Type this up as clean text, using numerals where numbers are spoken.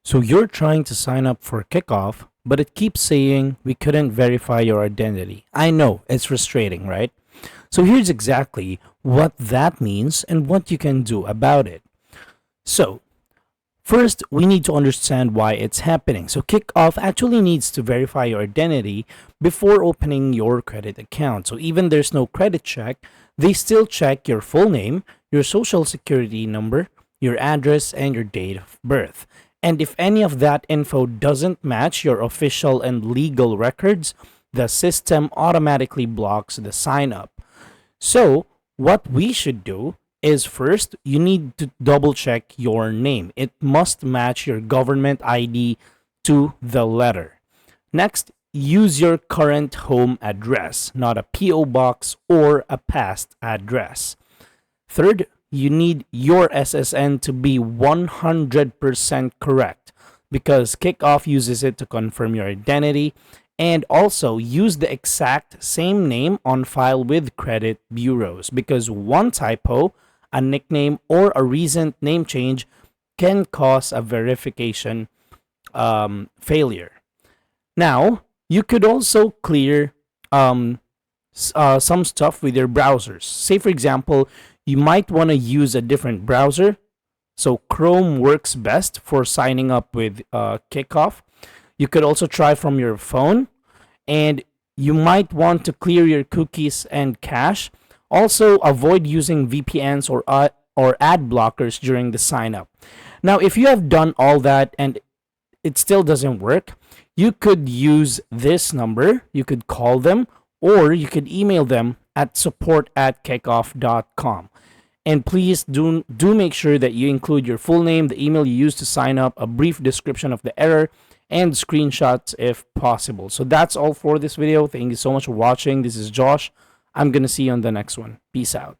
So you're trying to sign up for Kickoff, but it keeps saying we couldn't verify your identity. I know, it's frustrating, right? So here's exactly what that means and what you can do about it. So, first, we need to understand why it's happening. So, Kickoff actually needs to verify your identity before opening your credit account. So, even there's no credit check, they still check your full name, your social security number, your address, and your date of birth. And if any of that info doesn't match your official and legal records, the system automatically blocks the sign up. So, what we should do is first, you need to double check your name. It must match your government ID to the letter. Next, use your current home address, not a P.O. box or a past address. Third, you need your SSN to be 100% correct because Kickoff uses it to confirm your identity, and also use the exact same name on file with credit bureaus because one typo, a nickname, or a recent name change can cause a verification failure. Now, you could also clear some stuff with your browsers. Say, for example, you might want to use a different browser. So, Chrome works best for signing up with Kickoff. You could also try from your phone, and you might want to clear your cookies and cache. Also, avoid using VPNs or ad blockers during the sign up. Now, if you have done all that and it still doesn't work, you could use this number, you could call them, or you could email them at support@kickoff.com. And please do make sure that you include your full name, the email you used to sign up, a brief description of the error, and screenshots if possible. So that's all for this video. Thank you so much for watching. This is Josh. I'm going to see you on the next one. Peace out.